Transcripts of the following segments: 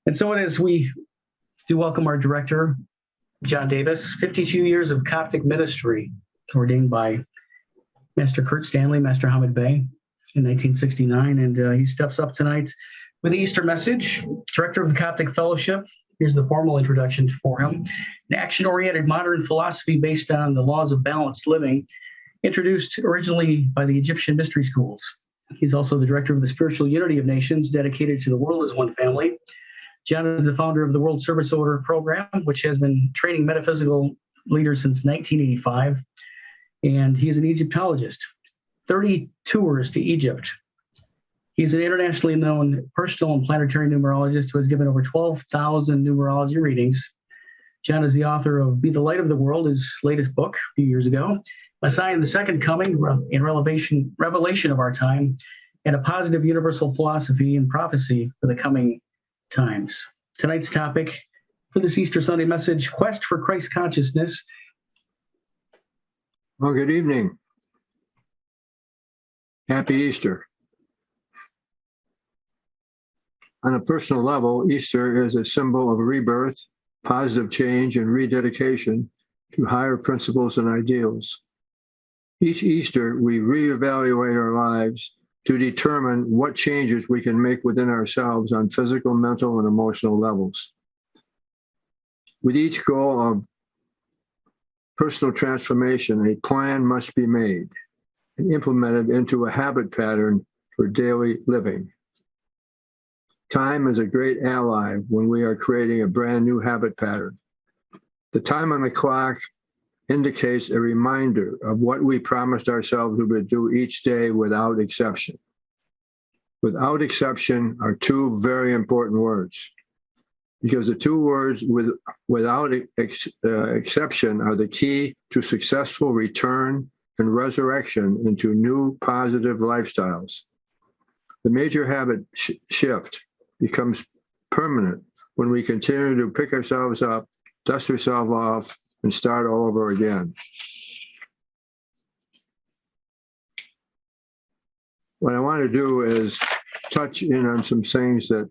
And so it is, we do welcome our director, John Davis, 52 years of Coptic ministry, ordained by Master Kurt Stanley, Master Hamid Bey in 1969. And he steps up tonight with the Easter message. Director of the Coptic Fellowship. Here's the formal introduction for him. An action-oriented modern philosophy based on the laws of balanced living, introduced originally by the Egyptian mystery schools. He's also the director of the Spiritual Unity of Nations, dedicated to the world as one family. John is the founder of the World Service Order program, which has been training metaphysical leaders since 1985. And he's an Egyptologist, 30 tours to Egypt. He's an internationally known personal and planetary numerologist who has given over 12,000 numerology readings. John is the author of Be the Light of the World, his latest book a few years ago, A Sign of the Second Coming in Revelation of Our Time, and A Positive Universal Philosophy and Prophecy for the Coming Times. Tonight's topic for this Easter Sunday message, Quest for Christ Consciousness. Well, good evening. Happy Easter. On a personal level, Easter is a symbol of rebirth, positive change, and rededication to higher principles and ideals. Each Easter, we reevaluate our lives to determine what changes we can make within ourselves on physical, mental, and emotional levels. With each goal of personal transformation, a plan must be made and implemented into a habit pattern for daily living. Time is a great ally when we are creating a brand new habit pattern. The time on the clock indicates a reminder of what we promised ourselves we would do each day without exception. Without exception are two very important words, because the two words without exception are the key to successful return and resurrection into new positive lifestyles. The major habit shift becomes permanent when we continue to pick ourselves up, dust ourselves off, and start all over again. What I want to do is touch in on some things that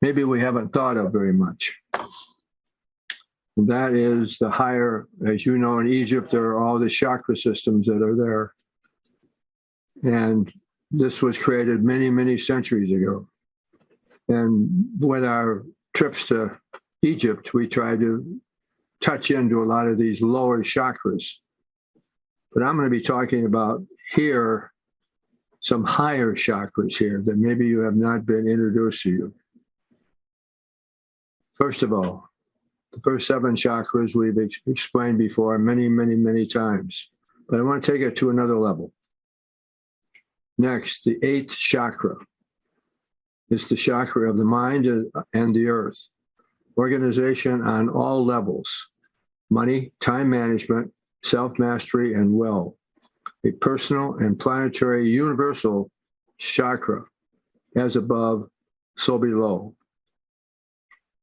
maybe we haven't thought of very much. And that is the higher, as you know, in Egypt, there are all the chakra systems that are there. And this was created many, many centuries ago. And with our trips to Egypt, we try to touch into a lot of these lower chakras. But I'm going to be talking about here some higher chakras here that maybe you have not been introduced to you. First of all, the first 7 chakras we've explained before many, many, many times. But I want to take it to another level. Next, the 8th chakra. It's the chakra of the mind and the earth. Organization on all levels. Money, time management, self-mastery, and will. A personal and planetary universal chakra. As above, so below.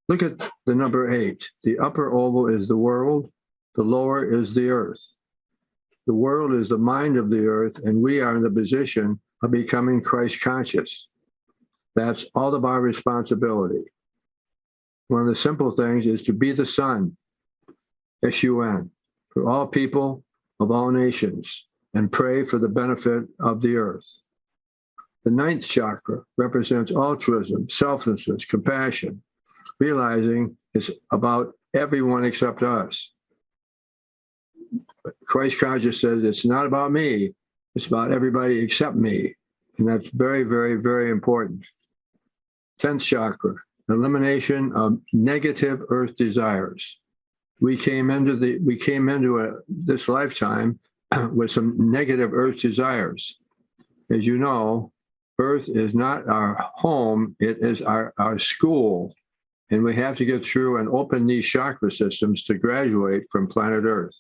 Look at the number 8. The upper oval is the world. The lower is the earth. The world is the mind of the earth, and we are in the position of becoming Christ conscious. That's all of our responsibility. One of the simple things is to be the sun, S-U-N, for all people of all nations, and pray for the benefit of the earth. The 9th chakra represents altruism, selflessness, compassion, realizing it's about everyone except us. But Christ conscious says it's not about me, it's about everybody except me. And that's very, very, very important. 10th chakra, elimination of negative earth desires. We came into this lifetime with some negative earth desires. As you know, earth is not our home, it is our school. And we have to get through and open these chakra systems to graduate from planet Earth.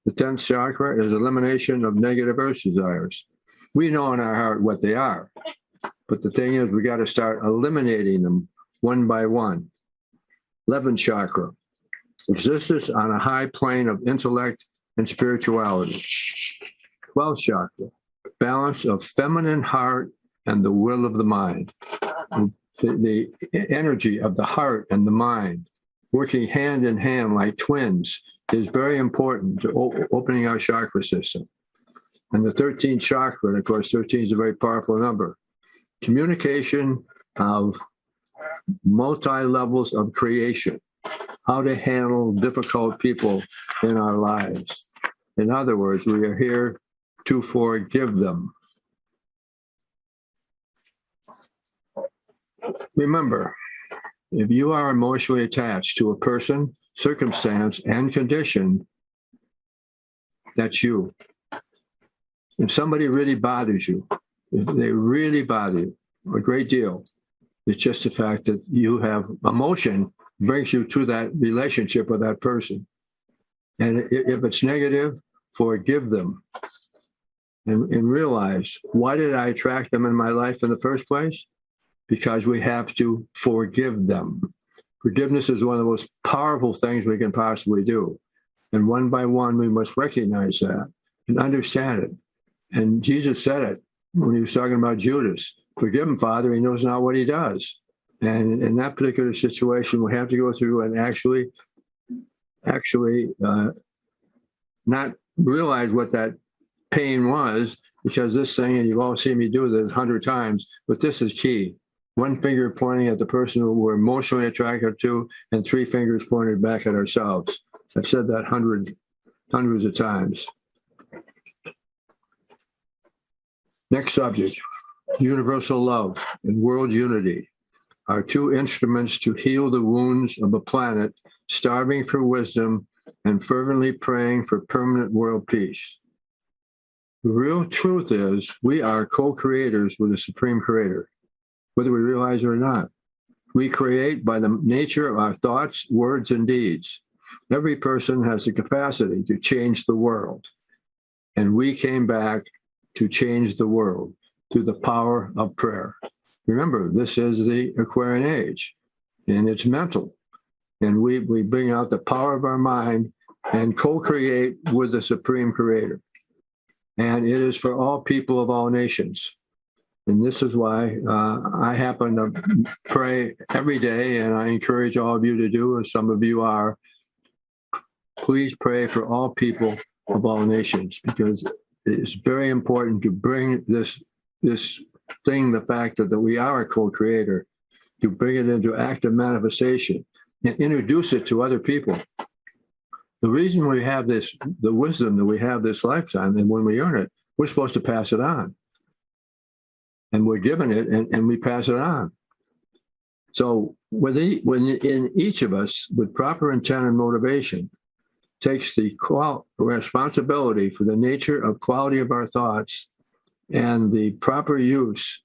The 10th chakra is elimination of negative earth desires. We know in our heart what they are. But the thing is, we got to start eliminating them one by one. 11th chakra, existence on a high plane of intellect and spirituality. 12th chakra, balance of feminine heart and the will of the mind. And the energy of the heart and the mind, working hand in hand like twins, is very important to opening our chakra system. And the 13th chakra, and of course, 13 is a very powerful number. Communication of multi-levels of creation, how to handle difficult people in our lives. In other words, we are here to forgive them. Remember, if you are emotionally attached to a person, circumstance, and condition, that's you. If somebody really bothers you, if they really bother you a great deal, it's just the fact that you have emotion brings you to that relationship with that person. And if it's negative, forgive them. And realize, why did I attract them in my life in the first place? Because we have to forgive them. Forgiveness is one of the most powerful things we can possibly do. And one by one, we must recognize that and understand it. And Jesus said it when he was talking about Judas. Forgive him, Father, he knows not what he does. And in that particular situation, we have to go through and actually not realize what that pain was, because this thing, and you've all seen me do this 100 times, but this is key. One finger pointing at the person who we're emotionally attracted to, and 3 fingers pointed back at ourselves. I've said that hundreds of times. Next subject, universal love and world unity are 2 instruments to heal the wounds of a planet starving for wisdom and fervently praying for permanent world peace. The real truth is we are co-creators with the Supreme Creator, whether we realize it or not. We create by the nature of our thoughts, words, and deeds. Every person has the capacity to change the world. And we came back to change the world through the power of prayer. Remember, this is the Aquarian age, and it's mental. And we bring out the power of our mind and co-create with the Supreme Creator. And it is for all people of all nations. And this is why I happen to pray every day, and I encourage all of you to do, as some of you are. Please pray for all people of all nations, because it's very important to bring this thing, the fact that we are a co-creator, to bring it into active manifestation and introduce it to other people. The reason we have this, the wisdom that we have this lifetime, and when we earn it, we're supposed to pass it on. And we're given it, and we pass it on. So when in each of us, with proper intent and motivation, takes the responsibility for the nature of quality of our thoughts and the proper use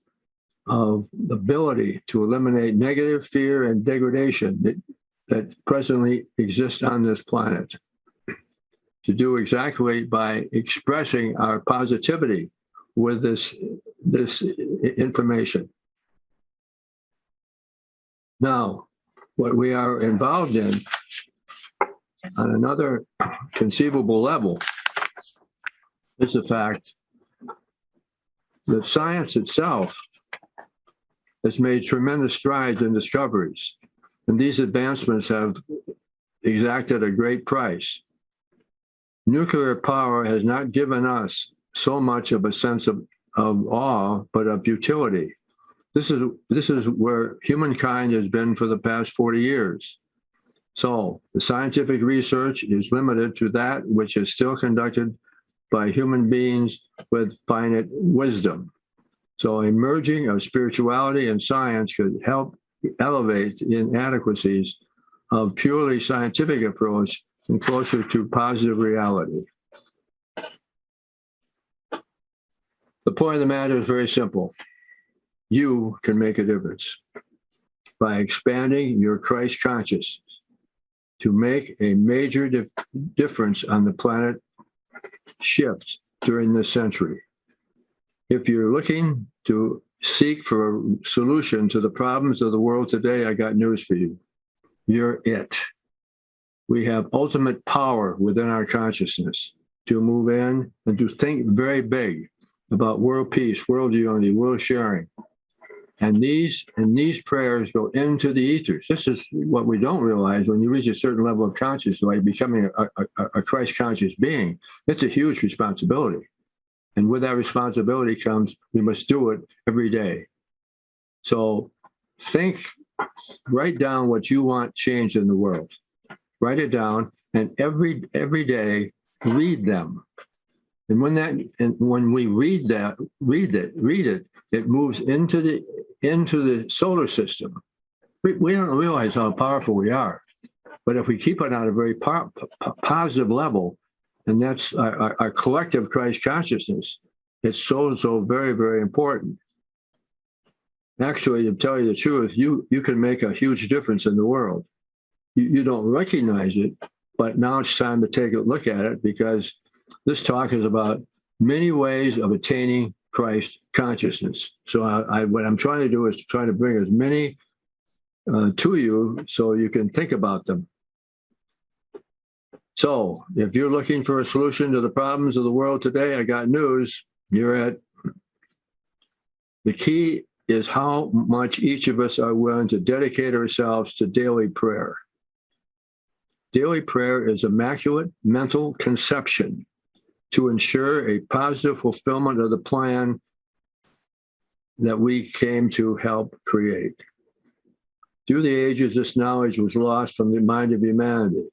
of the ability to eliminate negative fear and degradation that presently exists on this planet, to do exactly by expressing our positivity with this information. Now, what we are involved in on another conceivable level is the fact that science itself has made tremendous strides in discoveries, and these advancements have exacted a great price. Nuclear power has not given us so much of a sense of awe, but of utility. This is where humankind has been for the past 40 years. So the scientific research is limited to that which is still conducted by human beings with finite wisdom. So a merging of spirituality and science could help elevate inadequacies of purely scientific approach and closer to positive reality. The point of the matter is very simple. You can make a difference by expanding your Christ consciousness to make a major difference on the planet shift during this century. If you're looking to seek for a solution to the problems of the world today, I got news for you. You're it. We have ultimate power within our consciousness to move in and to think very big about world peace, world unity, world sharing. And these prayers go into the ethers. This is what we don't realize when you reach a certain level of consciousness, like becoming a Christ conscious being. It's a huge responsibility. And with that responsibility comes, we must do it every day. So write down what you want changed in the world. Write it down, and every day read them. And when we read it, it moves into the solar system. We don't realize how powerful we are, but if we keep it on a very positive level, and that's our collective Christ consciousness, it's so very, very important. Actually, to tell you the truth, you can make a huge difference in the world. You don't recognize it, but now it's time to take a look at it, because this talk is about many ways of attaining Christ consciousness. So what I'm trying to do is to try to bring as many to you so you can think about them. So if you're looking for a solution to the problems of the world today, I got news. The key is how much each of us are willing to dedicate ourselves to daily prayer. Daily prayer is immaculate mental conception to ensure a positive fulfillment of the plan that we came to help create. Through the ages, this knowledge was lost from the mind of humanity.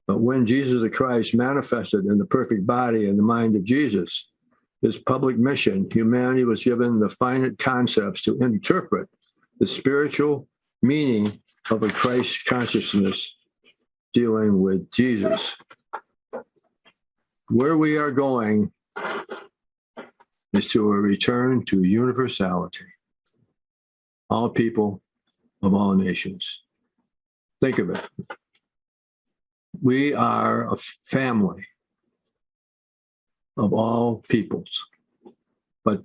But when Jesus the Christ manifested in the perfect body and the mind of Jesus, his public mission, humanity was given the finite concepts to interpret the spiritual meaning of a Christ consciousness dealing with Jesus. Where we are going is to a return to universality. All people of all nations. Think of it. We are a family of all peoples. But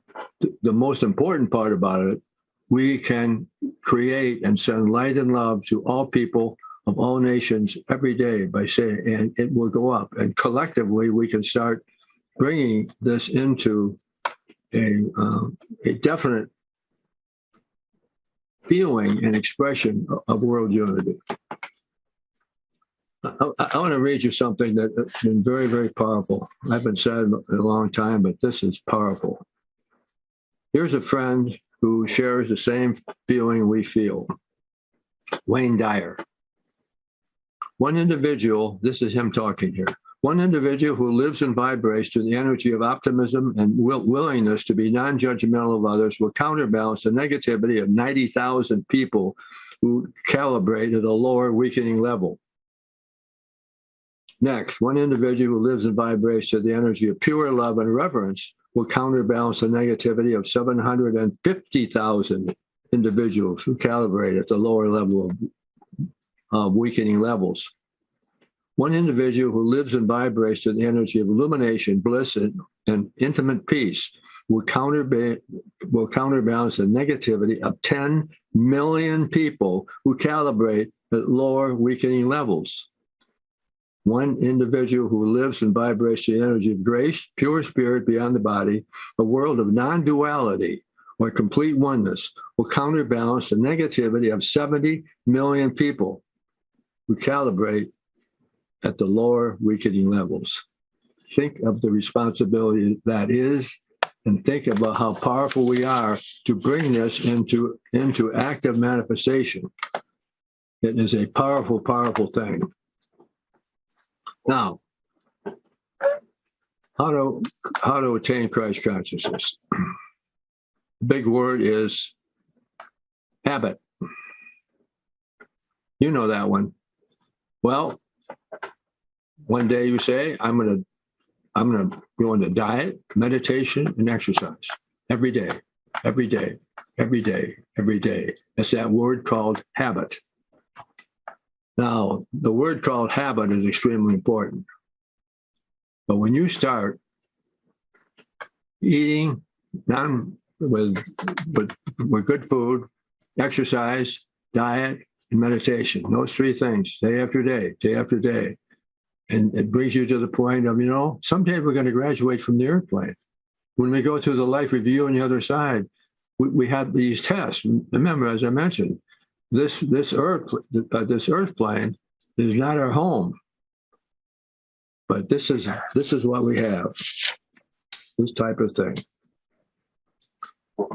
the most important part about it, we can create and send light and love to all people of all nations every day by saying, and it will go up. And collectively, we can start bringing this into a definite feeling and expression of world unity. I want to read you something that's been very, very powerful. I've been said a long time, but this is powerful. Here's a friend who shares the same feeling we feel. Wayne Dyer. One individual, this is him talking here, one individual who lives and vibrates to the energy of optimism and willingness to be non-judgmental of others will counterbalance the negativity of 90,000 people who calibrate at a lower weakening level. Next, one individual who lives and vibrates to the energy of pure love and reverence will counterbalance the negativity of 750,000 individuals who calibrate at the lower level of weakening levels. One individual who lives and vibrates to the energy of illumination, bliss, and intimate peace will counterbalance the negativity of 10 million people who calibrate at lower weakening levels. One individual who lives and vibrates the energy of grace, pure spirit beyond the body, a world of non-duality or complete oneness, will counterbalance the negativity of 70 million people who calibrate at the lower weakening levels. Think of the responsibility that is, and think about how powerful we are to bring this into active manifestation. It is a powerful, powerful thing. Now, how to attain Christ consciousness? The big word is habit. You know that one. Well, one day you say, I'm gonna go into diet, meditation, and exercise every day, every day, every day, every day. It's that word called habit. Now, the word called habit is extremely important. But when you start eating with good food, exercise, diet, and meditation, those three things, day after day, day after day, and it brings you to the point of, someday we're going to graduate from the airplane. When we go through the life review on the other side, we have these tests. Remember, as I mentioned, this earth plane is not our home, but this is what we have. This type of thing.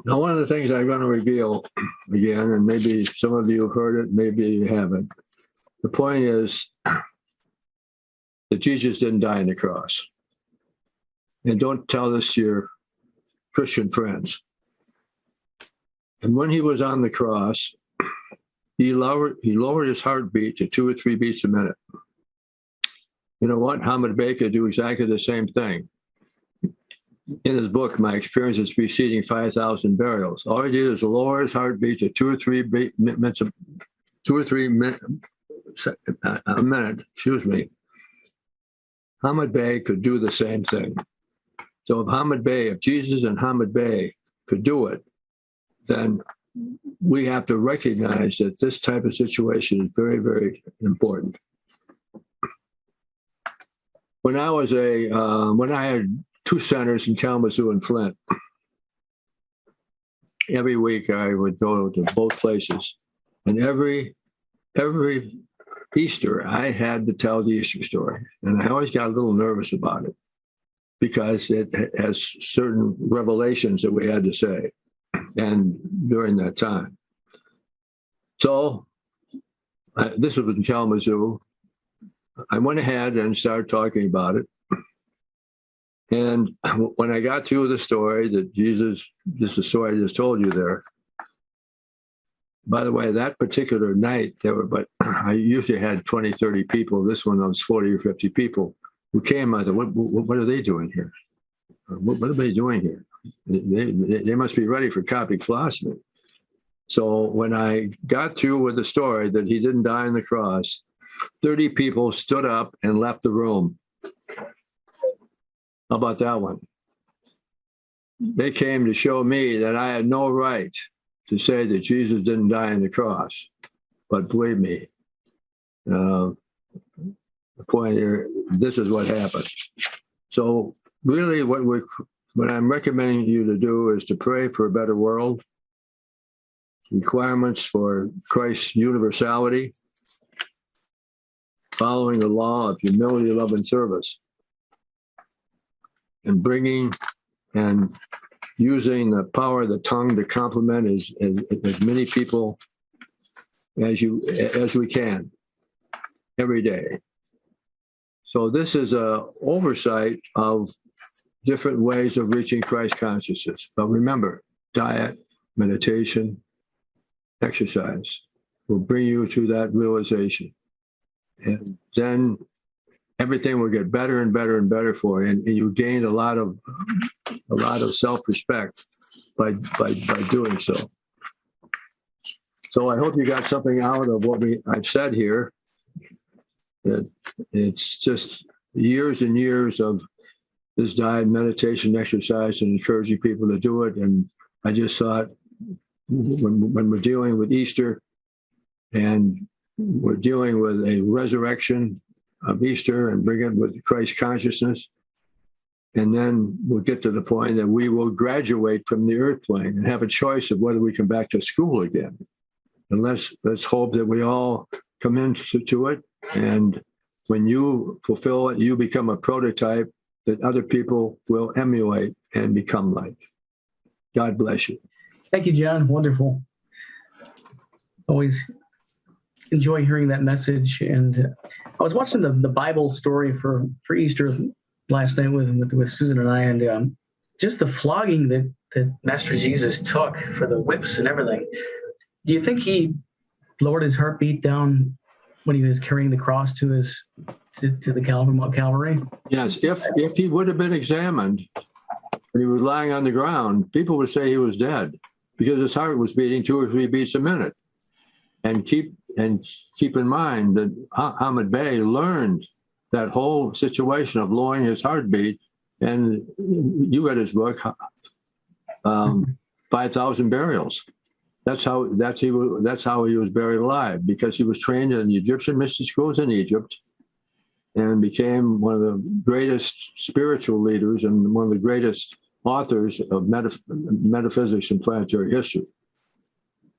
Now, one of the things I'm going to reveal again, and maybe some of you have heard it, maybe you haven't. The point is that Jesus didn't die on the cross. And don't tell this to your Christian friends. And when he was on the cross, he lowered his heartbeat to 2 or 3 beats a minute. You know what? Hamid Bey could do exactly the same thing. In his book, My Experiences Preceding 5,000 Burials, all he did is lower his heartbeat to 2 or 3 minutes, a minute. Excuse me. Hamid Bey could do the same thing. So if Jesus and Hamid Bey could do it, then we have to recognize that this type of situation is very, very important. When I had 2 centers in Kalamazoo and Flint, every week I would go to both places, and every Easter I had to tell the Easter story, and I always got a little nervous about it because it has certain revelations that we had to say, and during that time. So this was in Kalamazoo. I went ahead and started talking about it. And when I got to the story that Jesus, this is the story I just told you there. By the way, that particular night, I usually had 20, 30 people. This one was 40 or 50 people who came. I thought, what are they doing here? What are they doing here? They must be ready for Coptic philosophy. So when I got through with the story that he didn't die on the cross, 30 people stood up and left the room. How about that one? They came to show me that I had no right to say that Jesus didn't die on the cross. But believe me, the point here, this is what happened. So really what I'm recommending you to do is to pray for a better world, requirements for Christ's universality, following the law of humility, love, and service, and bringing and using the power of the tongue to compliment as many people as we can every day. So this is a oversight of different ways of reaching Christ consciousness. But remember, diet, meditation, exercise will bring you to that realization. And then everything will get better and better and better for you. And you gain a lot of self-respect by doing so. So I hope you got something out of what I've said here. That it's just years and years of this diet, meditation, exercise, and encouraging people to do it. And I just thought when we're dealing with Easter and we're dealing with a resurrection of Easter and bring it with Christ consciousness, and then we'll get to the point that we will graduate from the earth plane and have a choice of whether we come back to school again. And let's hope that we all come into it, and when you fulfill it, you become a prototype that other people will emulate and become like. God bless you. Thank you, John. Wonderful. Always enjoy hearing that message. And I was watching the Bible story for Easter last night with Susan and I, and just the flogging that Master Jesus took for the whips and everything. Do you think he lowered his heartbeat down when he was carrying the cross to the Calvary? Yes, if he would have been examined and he was lying on the ground, people would say he was dead because his heart was beating 2 or 3 beats a minute. And keep in mind that Hamid Bey learned that whole situation of lowering his heartbeat, and you read his book, 5,000 Burials. That's how he was buried alive, because he was trained in the Egyptian mystic schools in Egypt and became one of the greatest spiritual leaders and one of the greatest authors of metaphysics and planetary history.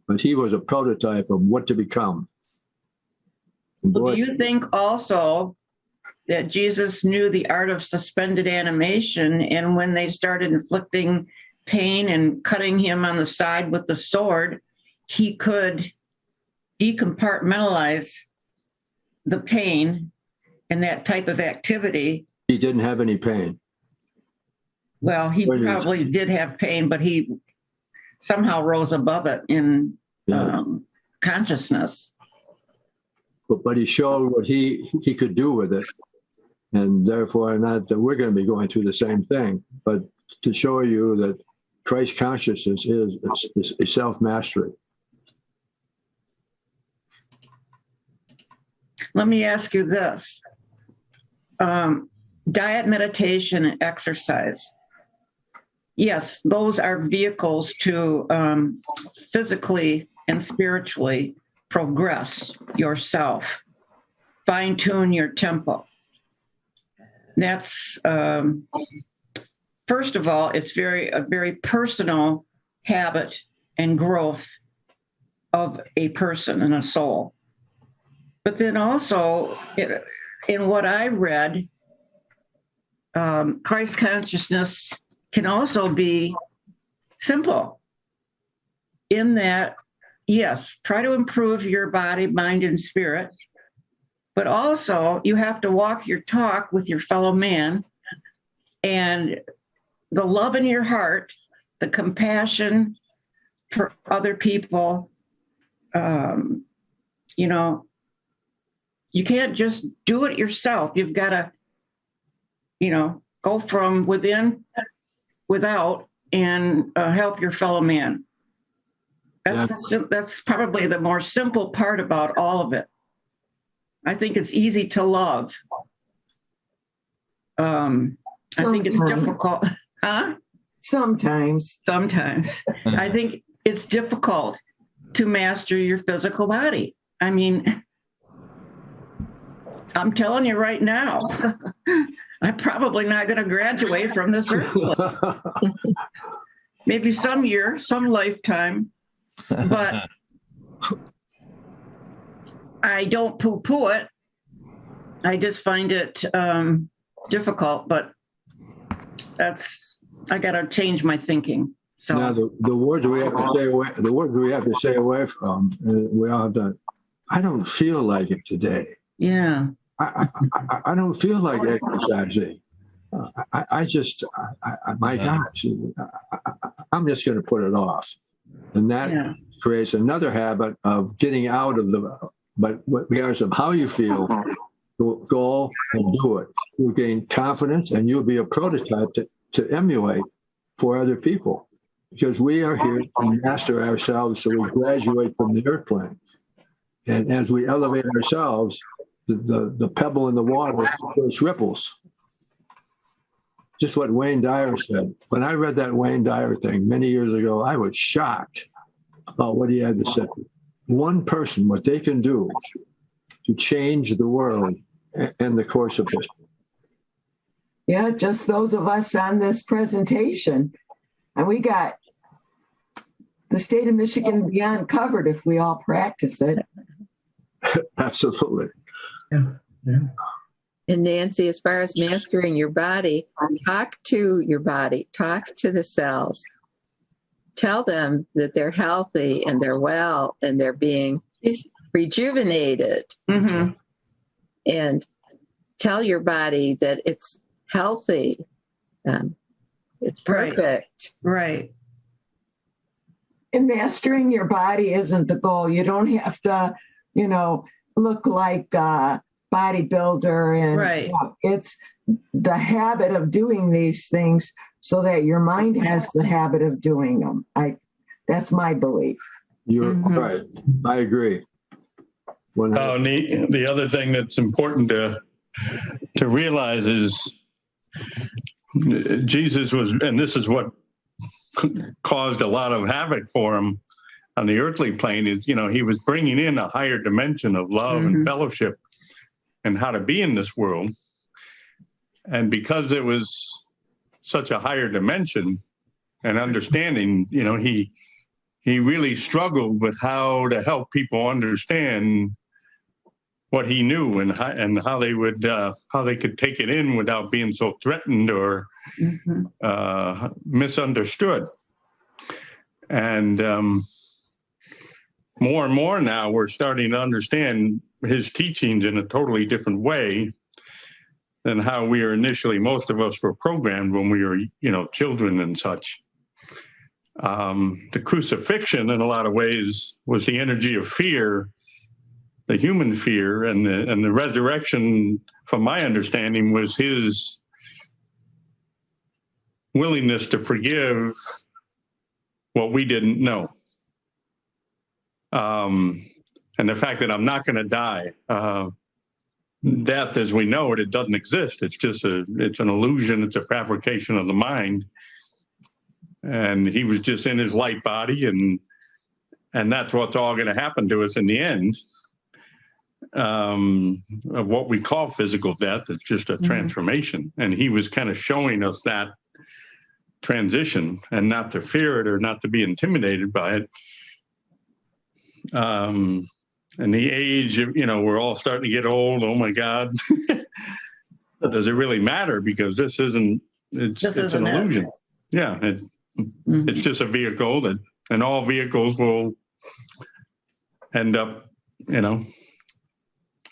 But he was a prototype of what to become. And Do boy, you think also that Jesus knew the art of suspended animation, and when they started inflicting pain and cutting him on the side with the sword, he could decompartmentalize the pain and that type of activity? he didn't have any pain. Well, he Right. probably did have pain, but he somehow rose above it in Yeah. consciousness. But he showed what he could do with it. And therefore, not that we're going to be going through the same thing, but to show you that Christ consciousness is a self-mastery. Let me ask you this. Diet, meditation, and exercise. Yes, those are vehicles to physically and spiritually progress yourself, fine-tune your tempo. That's, first of all, it's a very personal habit and growth of a person and a soul. But then also, in what I read, Christ consciousness can also be simple in that, yes, try to improve your body, mind, and spirit, but also you have to walk your talk with your fellow man, and the love in your heart, the compassion for other people, you can't just do it yourself. You've got to, go from without, and help your fellow man. That's probably the more simple part about all of it. I think it's easy to love. I think it's difficult. Huh? Sometimes. I think it's difficult to master your physical body. I mean, I'm telling you right now, I'm probably not going to graduate from this earth. Maybe some year, some lifetime, but I don't poo-poo it. I just find it difficult, but I got to change my thinking. So Now, the words we have to stay away from, we all have done. I don't feel like it today. yeah. I don't feel like exercising. My gosh, I'm just going to put it off. And that creates another habit of getting out of but regardless of how you feel, go and do it. You'll gain confidence and you'll be a prototype to emulate for other people. Because we are here to master ourselves so we graduate from the earth plane. And as we elevate ourselves, the pebble in the water creates ripples. Just what Wayne Dyer said. When I read that Wayne Dyer thing many years ago, I was shocked about what he had to say. One person, what they can do to change the world and the course of history. Yeah, just those of us on this presentation. And we got the state of Michigan and beyond covered if we all practice it. Absolutely. Yeah. And Nancy, as far as mastering your body, talk to your body, talk to the cells. Tell them that they're healthy and they're well and they're being rejuvenated. Mm-hmm. And tell your body that it's healthy. It's perfect. Right. And mastering your body isn't the goal. You don't have to, look like a bodybuilder. And it's the habit of doing these things so that your mind has the habit of doing them. That's my belief. You're right. I agree. The other thing that's important to realize is Jesus was, and this is what caused a lot of havoc for him on the earthly plane, is, he was bringing in a higher dimension of love and fellowship and how to be in this world. And because it was such a higher dimension and understanding. You know, he really struggled with how to help people understand what he knew and how they could take it in without being so threatened or misunderstood. And more now, we're starting to understand his teachings in a totally different way than how we are initially, most of us were programmed when we were, you know, children and such. The crucifixion, in a lot of ways, was the energy of fear, the human fear, and the resurrection, from my understanding, was his willingness to forgive what we didn't know. And the fact that I'm not going to die. Death, as we know it, it doesn't exist. It's just it's an illusion. It's a fabrication of the mind. And he was just in his light body, and that's what's all going to happen to us in the end. Of what we call physical death. It's just a transformation. And he was kind of showing us that transition, and not to fear it or not to be intimidated by it. And the age of, you know, we're all starting to get old. Oh my God. Does it really matter? Because it's an illusion. Yeah. It's just a vehicle and all vehicles will end up, you know,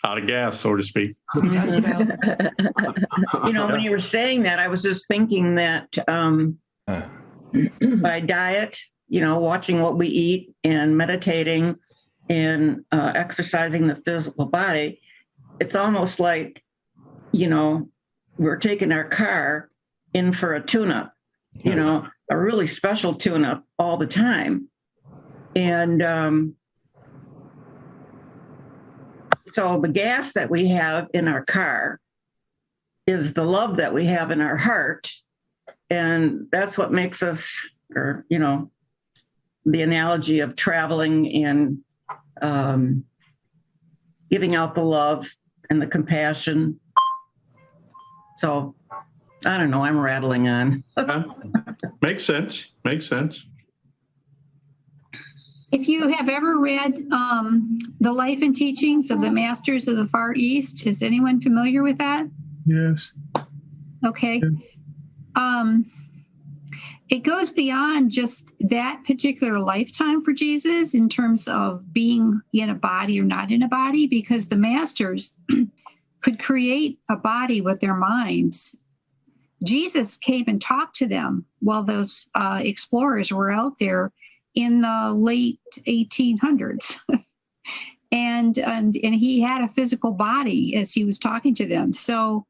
out of gas, so to speak. You know, when you were saying that, I was just thinking that by diet, you know, watching what we eat and meditating and exercising the physical body, it's almost like, you know, we're taking our car in for a tune-up, you know, a really special tune-up all the time. And so the gas that we have in our car is the love that we have in our heart. And that's what makes us, or, you know, the analogy of traveling and giving out the love and the compassion. So I don't know, I'm rattling on. Makes sense. If you have ever read The Life and Teachings of the Masters of the Far East, is anyone familiar with that? Yes. Okay. It goes beyond just that particular lifetime for Jesus in terms of being in a body or not in a body, because the masters could create a body with their minds. Jesus came and talked to them while those explorers were out there in the late 1800s. and he had a physical body as he was talking to them. So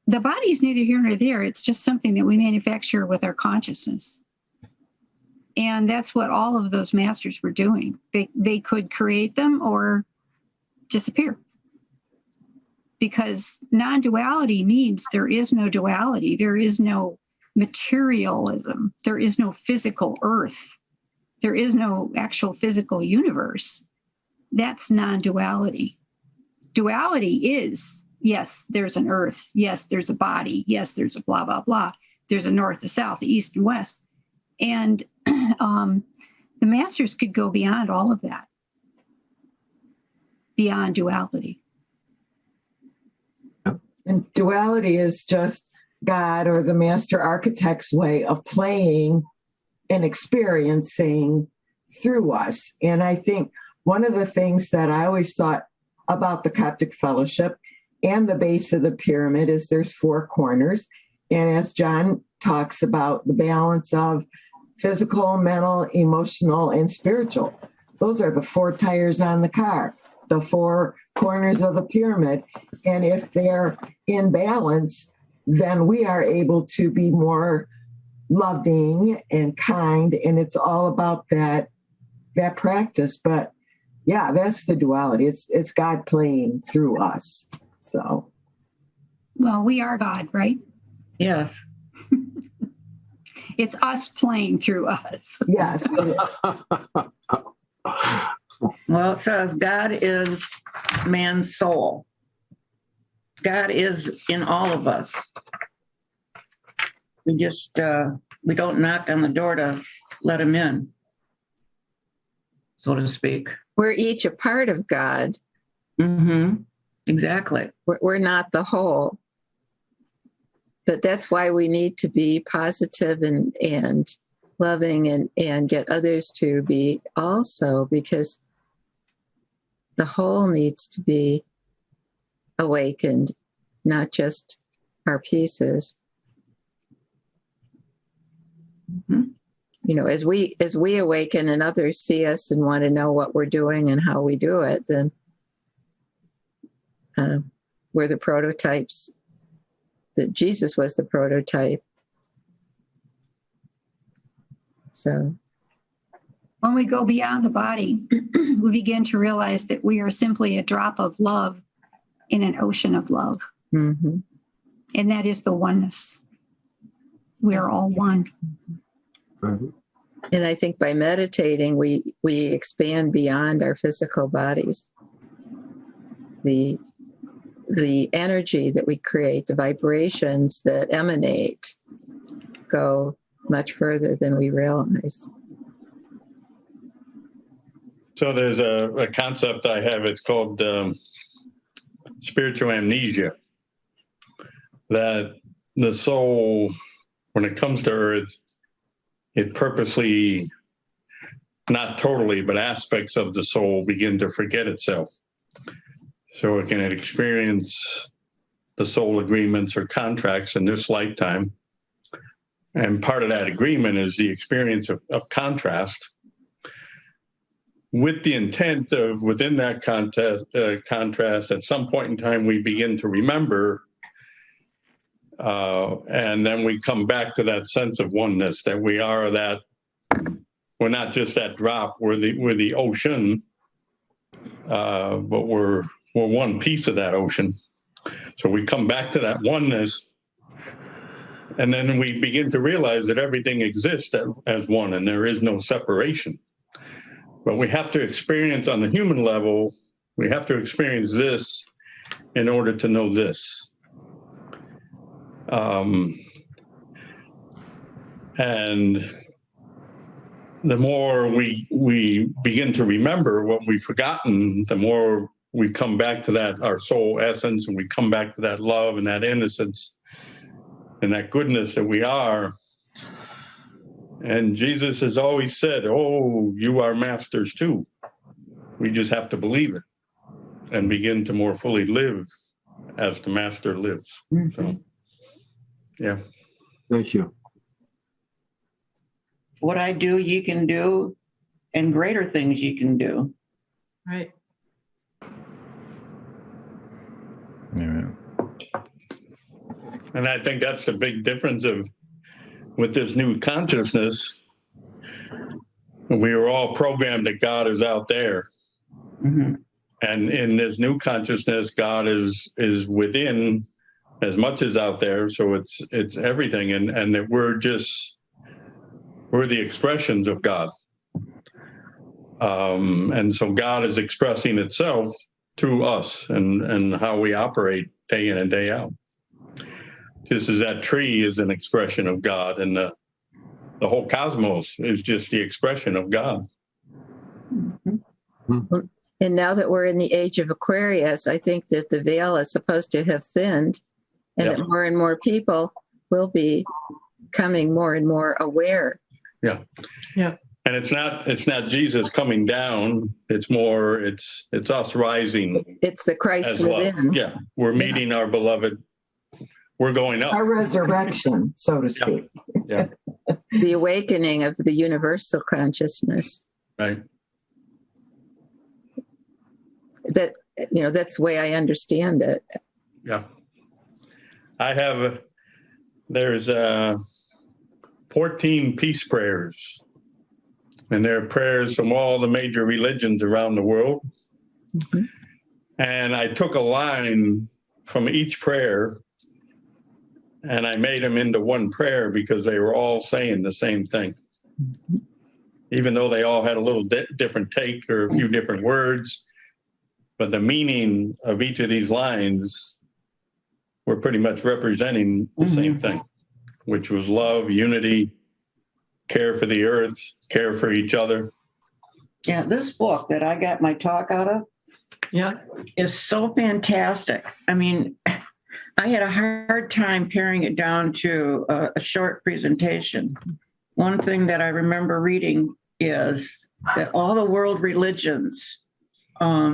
the body is neither here nor there. It's just something that we manufacture with our consciousness. And that's what all of those masters were doing. They could create them or disappear. Because non-duality means there is no duality. There is no materialism. There is no physical earth. There is no actual physical universe. That's non-duality. Duality is, yes, there's an earth. Yes, there's a body. Yes, there's a blah, blah, blah. There's a north, a south, the east and west. And the masters could go beyond all of that, beyond duality. And duality is just God or the master architect's way of playing and experiencing through us. And I think one of the things that I always thought about the Coptic Fellowship and the base of the pyramid is there's 4 corners. And as John talks about, the balance of physical, mental, emotional, and spiritual. Those are the 4 tires on the car, the 4 corners of the pyramid. And if they're in balance, then we are able to be more loving and kind. And it's all about that practice. But yeah, that's the duality. It's God playing through us. So. Well, we are God, right? Yes. It's us playing through us. Yes. Well, it says God is man's soul. God is in all of us. We don't knock on the door to let him in, so to speak. We're each a part of God. Mm-hmm. Exactly. We're not the whole. But that's why we need to be positive and loving and get others to be also, because the whole needs to be awakened, not just our pieces. Mm-hmm. You know, as we awaken and others see us and want to know what we're doing and how we do it, then we're the prototypes. That Jesus was the prototype. So when we go beyond the body, we begin to realize that we are simply a drop of love in an ocean of love. mm-hmm. And that is the oneness. We are all one. And I think by meditating, we expand beyond our physical bodies. The energy that we create, the vibrations that emanate, go much further than we realize. So there's a concept I have, it's called spiritual amnesia, that the soul, when it comes to Earth, it purposely, not totally, but aspects of the soul begin to forget itself. So it can experience the soul agreements or contracts in this lifetime. And part of that agreement is the experience of contrast, with the intent of, within that contrast, at some point in time, we begin to remember, and then we come back to that sense of oneness, that we are that, we're not just that drop, we're the ocean, but we're one piece of that ocean. So we come back to that oneness, and then we begin to realize that everything exists as one, and there is no separation. But we have to experience on the human level, we have to experience this in order to know this. And the more we begin to remember what we've forgotten, the more we come back to that, our soul essence, and we come back to that love and that innocence and that goodness that we are. And Jesus has always said, oh, you are masters too. We just have to believe it and begin to more fully live as the master lives. Mm-hmm. So, yeah. Thank you. What I do, you can do, and greater things you can do. Right. Amen. And I think that's the big difference with this new consciousness. We were all programmed that God is out there. Mm-hmm. And in this new consciousness, God is within as much as out there. So it's everything. And that we're the expressions of God. And so God is expressing itself through us and how we operate day in and day out. Just as that tree is an expression of God, and the whole cosmos is just the expression of God. And now that we're in the age of Aquarius, I think that the veil is supposed to have thinned, and that more and more people will be becoming more and more aware. Yeah. Yeah. And it's not Jesus coming down. It's us rising. It's the Christ as love. within. Yeah. We're meeting our beloved. We're going up. Our resurrection, so to speak. Yeah. The awakening of the universal consciousness. Right. That, that's the way I understand it. Yeah. There's 14 peace prayers, and they're prayers from all the major religions around the world. Mm-hmm. And I took a line from each prayer and I made them into one prayer because they were all saying the same thing. Mm-hmm. Even though they all had a little different take or a few different words, but the meaning of each of these lines were pretty much representing the same thing. which was love, unity, care for the earth, care for each other. Yeah, this book that I got my talk out of is so fantastic. I mean, I had a hard time paring it down to a short presentation. One thing that I remember reading is that all the world religions, how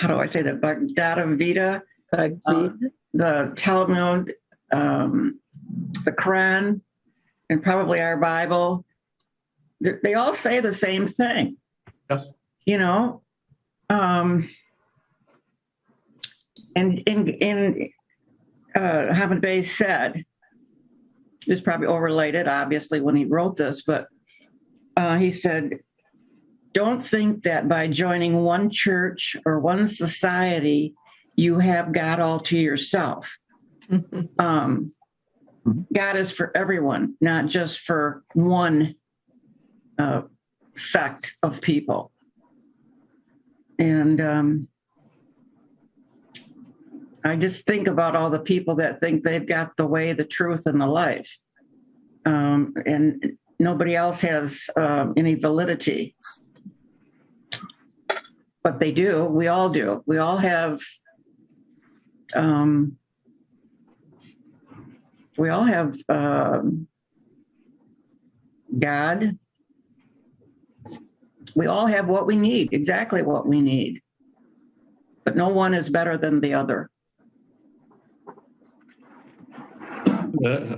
do I say that? Bhagavad Gita, the Talmud, the Quran, and probably our Bible, they all say the same thing. Yep. You know, and Hamid Bey said, this probably overlaid obviously when he wrote this, but he said, don't think that by joining one church or one society, you have God all to yourself. God is for everyone, not just for one sect of people. And I just think about all the people that think they've got the way, the truth, and the life. And nobody else has any validity. But they do. We all do. We all have God. We all have what we need, exactly what we need. But no one is better than the other.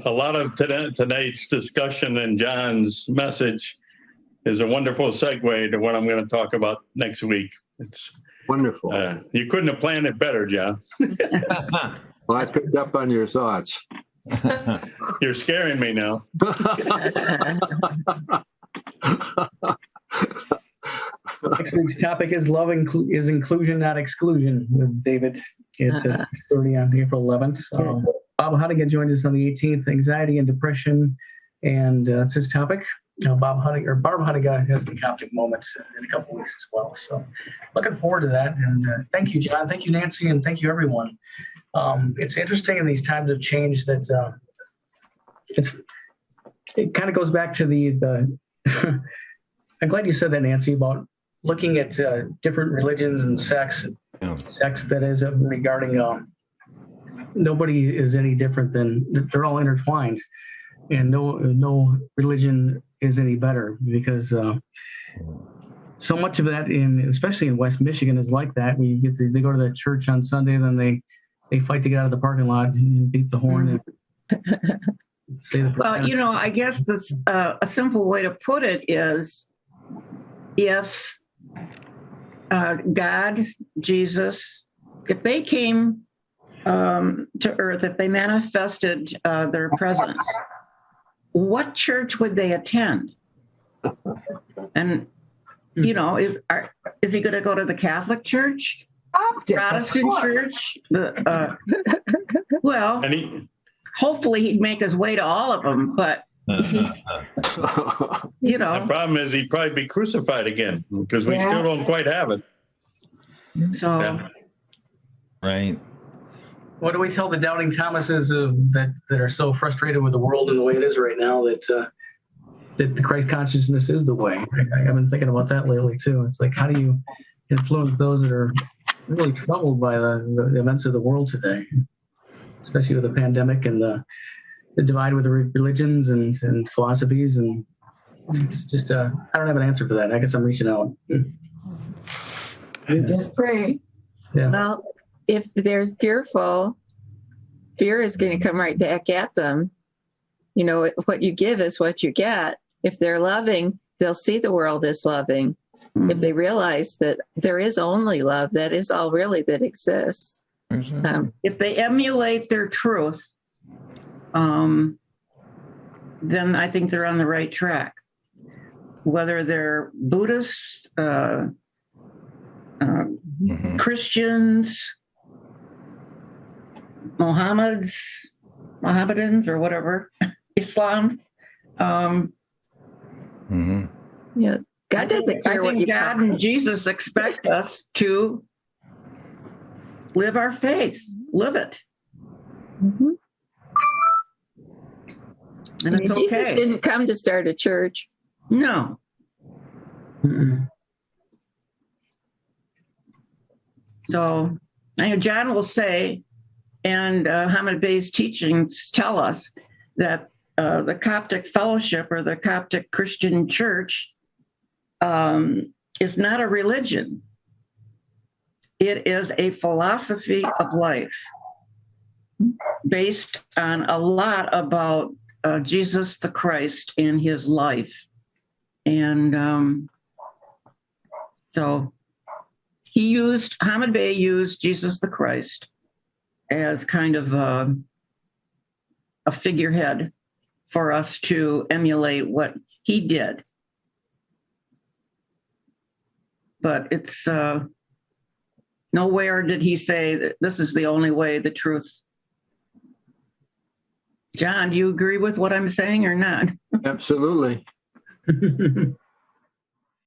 A lot of tonight's discussion and John's message is a wonderful segue to what I'm going to talk about next week. It's Wonderful. You couldn't have planned it better, John. Well, I picked up on your thoughts. You're scaring me now. Next week's topic is love is inclusion, not exclusion, with David at 6:30 on April 11th. Bob Hudiga joins us on the 18th, anxiety and depression, and that's his topic. Barb Hudiga has the Coptic moment in a couple of weeks as well. So looking forward to that. And thank you, John. Thank you, Nancy. And thank you, everyone. It's interesting in these times of change that it kind of goes back to the I'm glad you said that, Nancy, about looking at different religions and sects that is regarding nobody is any different than, they're all intertwined, and no religion is any better, because so much of that especially in West Michigan is like that. When they go to that church on Sunday, then they fight to get out of the parking lot and beat the horn. Well, I guess this a simple way to put it is, if God, Jesus, if they came to earth, if they manifested their presence, what church would they attend? And is he going to go to the Catholic Church, Protestant Church? Well, hopefully he'd make his way to all of them, but The problem is he'd probably be crucified again, because we still don't quite have it. So, Right. What do we tell the doubting Thomases that are so frustrated with the world and the way it is right now, that the Christ consciousness is the way? I've been thinking about that lately too. It's like, how do you influence those that are really troubled by the events of the world today, especially with the pandemic and the divide with the religions and philosophies? And it's just I don't have an answer for that. I guess I'm reaching out. You just pray. Yeah. Well, if they're fearful, fear is going to come right back at them. What you give is what you get. If they're loving, they'll see the world as loving. If they realize that there is only love, that is all really that exists. if they emulate their truth, then I think they're on the right track. Whether they're Buddhists, Christians, Mohammedans, or whatever, Islam. Yeah, God doesn't care what you. God and Jesus expect us to live our faith, live it. And it's Jesus okay. didn't come to start a church. No. Mm-mm. So I know John will say, and Hamid Bey's teachings tell us that the Coptic Fellowship or the Coptic Christian Church is not a religion. It is a philosophy of life based on a lot about Jesus the Christ in his life. And so Hamid Bey used Jesus the Christ as kind of a figurehead for us to emulate what he did. But it's nowhere did he say that this is the only way, the truth. John, do you agree with what I'm saying or not? Absolutely.